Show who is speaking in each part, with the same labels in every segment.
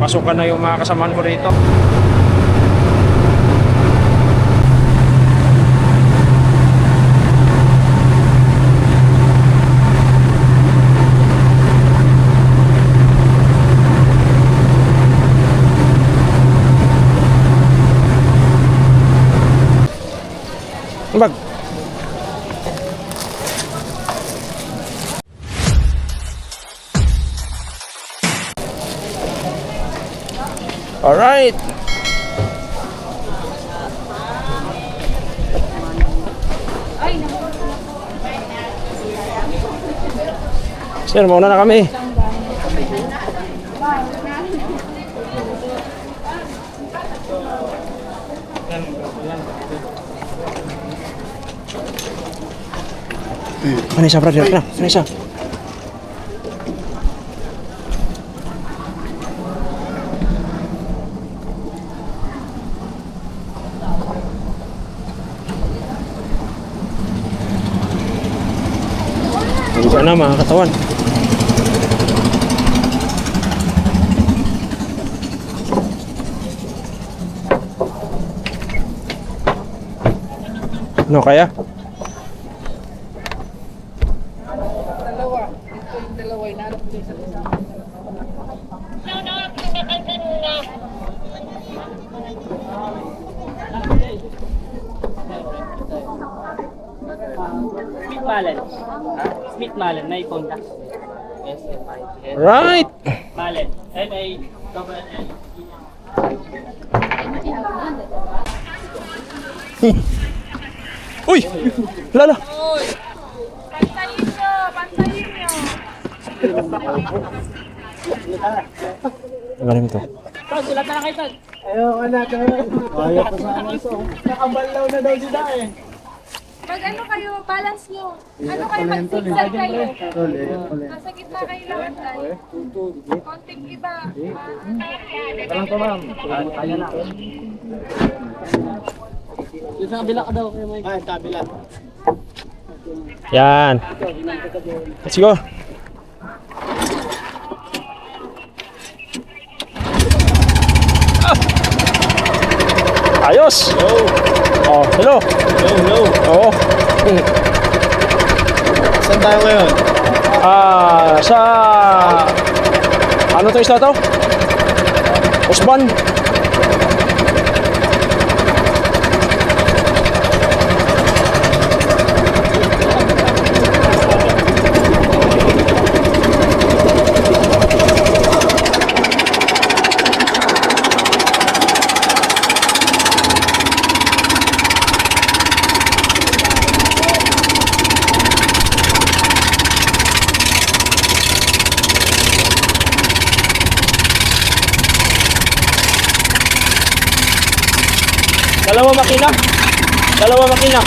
Speaker 1: Pasukan na yung mga kasamahan ko rito. Bag. All right. Sir, mauna na kami. Ano siya, brother? Ano siya? Hindi na mga katawan. No, kaya?
Speaker 2: Smith Mallet. Smith Mallet na i-contact.
Speaker 1: Right.
Speaker 2: Mallet. M-A-L-L.
Speaker 1: Uy! Lala!
Speaker 3: Pantayin nyo! Pantayin nyo!
Speaker 1: Galing to.
Speaker 2: Tol, sulat na lang kayo, Tol.
Speaker 4: Ayaw na kayo. Ayaw pa sa amin. Nakabalaw na daw sila eh.
Speaker 3: Mag ano kayo, balance nyo. Ano kayo, mag-zigzag kayo. Nasa gitna kayo lahat ay. Konting iba.
Speaker 4: Parang to ma'am. Kaya na.
Speaker 2: Yung sa kabila ka daw, kayo, Mike.
Speaker 4: Ay, kabila.
Speaker 1: Yan. Let's go. Ayos! Oh, hello!
Speaker 4: Hello.
Speaker 1: Oo.
Speaker 4: Saan tayo ngayon?
Speaker 1: Sa... Ano to isla to? Usban. Dalawa makina. Dalawa makina.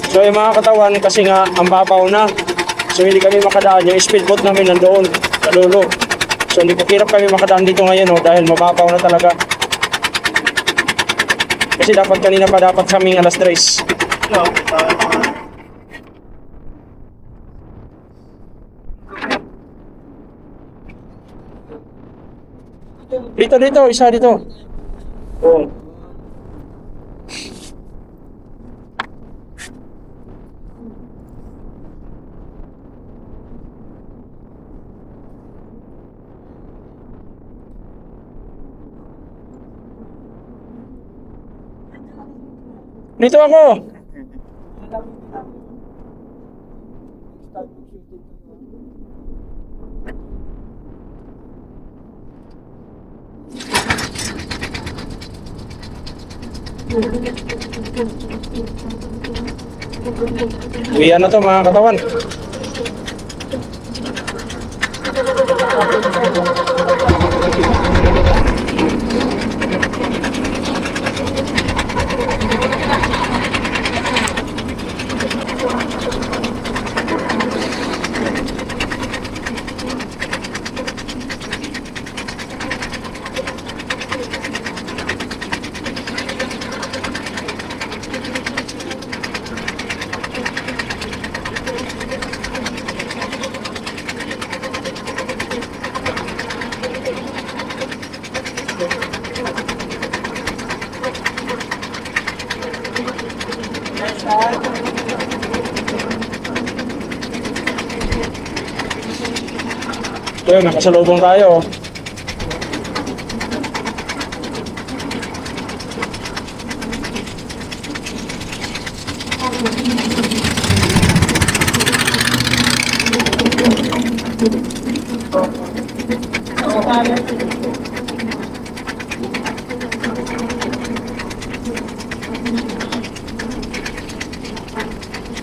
Speaker 1: So yung mga katawan, kasi nga ang babaw na. So hindi kami makadaan. Yung speedboat namin nandoon sa dulo. So hindi ko hirap kami makadaan dito ngayon dahil mababaw na talaga. Kasi dapat kanina pa dapat kaming alas 3. Dito, isa dito. Oh. Dito ako. Uwian na to mga katawan. Kaya nakasalubong tayo.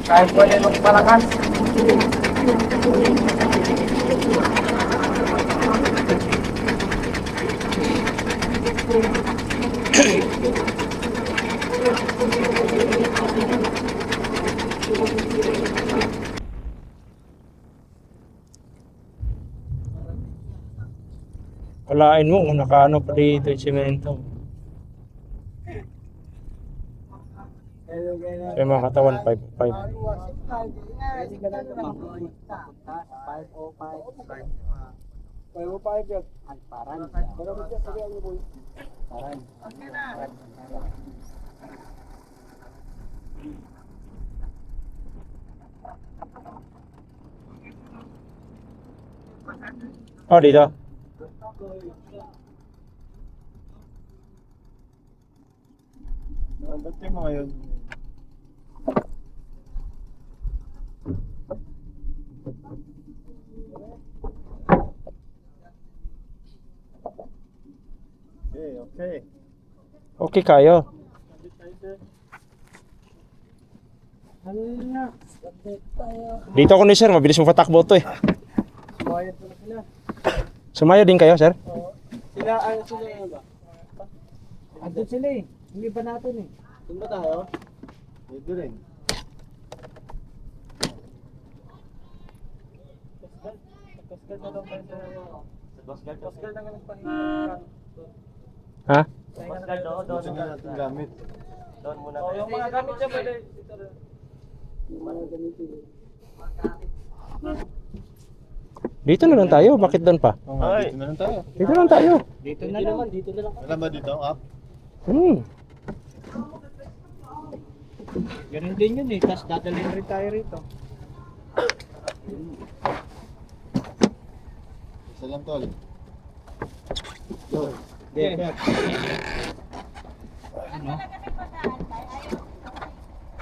Speaker 4: Kahit pwede nung palakas.
Speaker 1: Kalain mo kung nakaano pa dito yung semento. So yung mga katawan, 5. Oh, dito.
Speaker 4: Ba't yung mga yun? Okay.
Speaker 1: Okay kayo. Dito ako ni sir, mabilis mo patakbo to eh.
Speaker 4: Sumayad pala sila.
Speaker 1: Sumayo din kayo sir?
Speaker 4: Sila ba? Andun sila eh. Hindi ba natin eh? Doon ba tayo? Dito rin. Pascal na lang tayo. Pascal na lang pahinga.
Speaker 1: Ha?
Speaker 4: Pascal doon na natin gamit. Doon muna tayo. Yung mga gamit siya pwede. Dito rin. Yung mga gamit dito.
Speaker 1: Dito na lang tayo, bakit doon pa?
Speaker 4: Dito na lang tayo.
Speaker 1: Dito lang tayo.
Speaker 4: Dito na lang. Dito na lang. Alam ba dito? Up? Ganun din yun eh. Tapos dadalhin rin tayo rito. Isa lang tol. Yeah. Ano?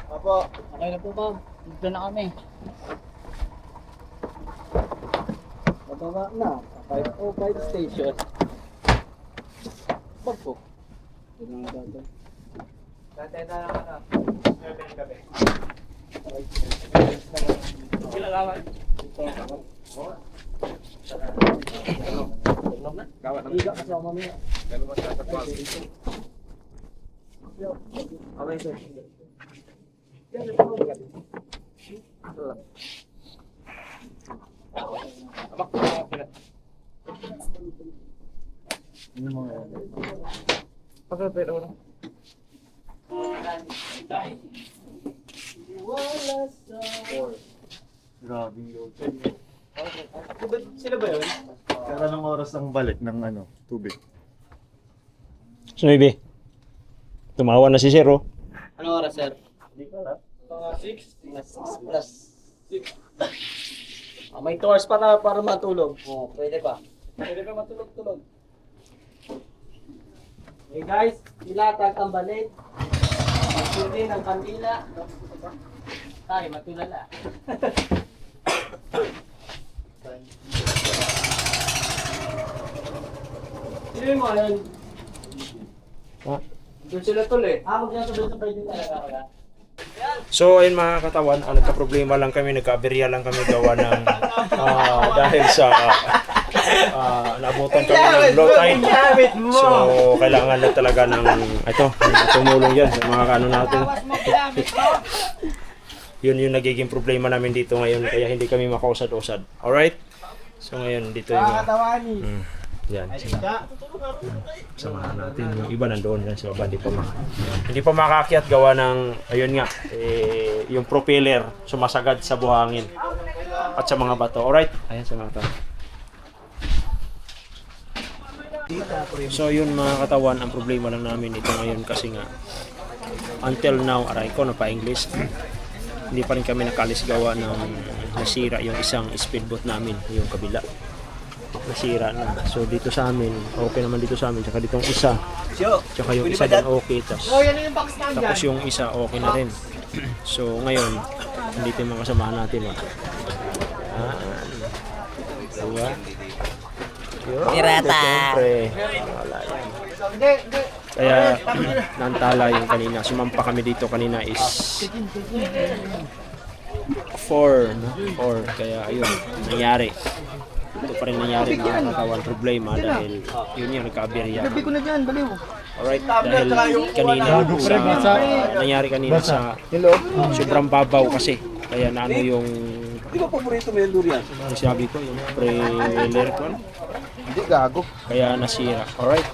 Speaker 4: Apo. Okay na po ba? Dito na kami. Bababa na. 505 station. Bag po. Ito na ang data. Data na lang ano. 7 gabi. Ilang awal? Gawat ng iga kasi ako mamaya. Dalo mo sa tatwal. Okay sir. Grabe yun. Sila ba yun? Kaya ng oras ang balik ng tubig.
Speaker 1: So, maybe. Tumawa na si Sir, oh.
Speaker 2: Anong oras, sir?
Speaker 4: Hindi ko alam.
Speaker 2: Mga 6. Mga 6 plus 6. May 2 hours pa na para matulog. Oo, pwede pa. Pwede pa matulog-tulog. Okay guys, ilatag ang balit. Magsunin ang kandila. Tayo, matulala. Sino mo yun?
Speaker 1: Ha?
Speaker 2: Doon sila tuloy. Magyan ko doon sa pwede talaga ako na.
Speaker 1: So ayun mga katawan, nagka-problema lang kami, nagka-aberya lang kami gawa ng dahil sa naabutan kami ng low tide. So kailangan na talaga ng tumulong yan sa mga ano natin. Yun yung nagiging problema namin dito ngayon kaya hindi kami makausad-usad. Alright? So ngayon dito yung yan. Samahan natin. Yung iba nandoon yan sa baba. Hindi pa makaakyat gawa ng, ayun nga, yung propeller sumasagad sa buhangin at sa mga bato. Alright? Ayan sa mga katawan. So yun mga katawan, ang problema lang namin ito ngayon kasi nga until now, aray ko na pa-English, hindi pa rin kami nakalis gawa ng nasira yung isang speedboat namin, yung kabila. Nasira na. So dito sa amin, okay naman dito sa amin. Tsaka ditong isa. Tsaka yung isa din okay. Tapos yung isa okay na rin. So ngayon, dito yung mga kasamahan natin. Diba? Pirata! Wala yan. Kaya nantala yung kanina. Sumampa kami dito kanina is 4. Kaya ayun, nangyari. Ito pa rin nangyari na katawan problema dahil yun yung nagka-aberya. Alright, dahil kanina nangyari kanina sa sobrang babaw kasi. Kaya naano yung
Speaker 4: Di ba paborito mo yung durian?
Speaker 1: sabi ko, yung pre-layer ko.
Speaker 4: Hindi, gago.
Speaker 1: Kaya nasira. Alright.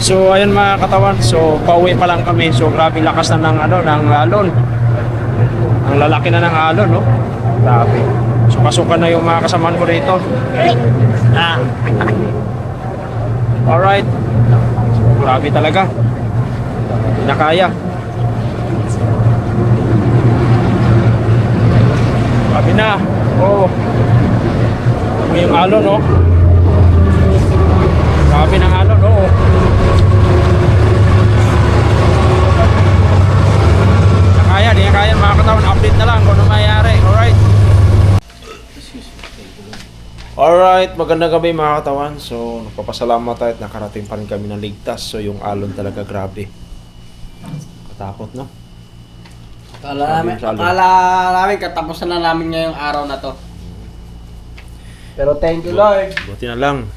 Speaker 1: So ayun mga katawan, so pauwi pa lang kami. So grabe lakas na ng ng alon. Ang lalaki na ng alon, no? Grabe. So pasukan na yung mga kasamaan ko dito. Alright. So grabe talaga. Hindi na kaya. Grabe na. Oh. Yung alon, no? Grabe ng alon, no? Di kaya mga katawan, update na lang kung ano mayayari. Alright, magandang gabi mga katawan. So nagpapasalamat tayo at nakarating pa rin kami ng ligtas. So yung alon talaga grabe. Katakot, no?
Speaker 2: Akala namin katapusan na namin ngayong araw na to. Pero thank you Lord.
Speaker 1: Buti na lang.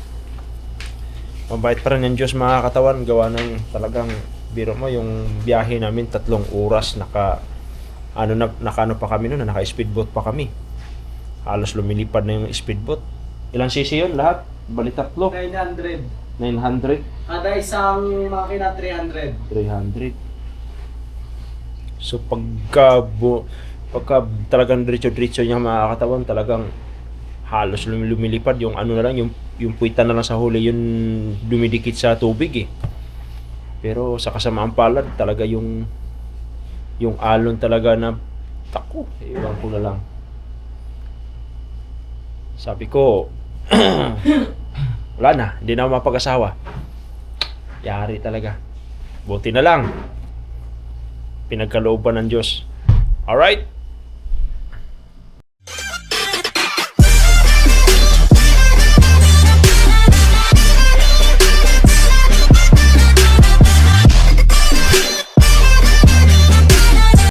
Speaker 1: Mabait pa rin yung Diyos mga katawan. Gawa ng talagang biro mo yung biyahe namin 3 oras naka pa kami noon, naka-speedboat pa kami. Halos lumilipad na yung speedboat. Ilang cc yun lahat? Bali 3?
Speaker 2: 900.
Speaker 1: 900?
Speaker 2: Kada isang makina 300.
Speaker 1: 300. So pagka talagang diretso-diretso niya mga katawan, talagang halos lumilipad yung na lang, yung puwita na lang sa huli, yung dumidikit sa tubig eh. Pero sa kasamaan palad talaga yung alon talaga na Tako, iwan ko na lang. Sabi ko, wala na, hindi na ako mapag-asawa. Yari talaga. Buti na lang. Pinagkalooban ng Diyos. Alright?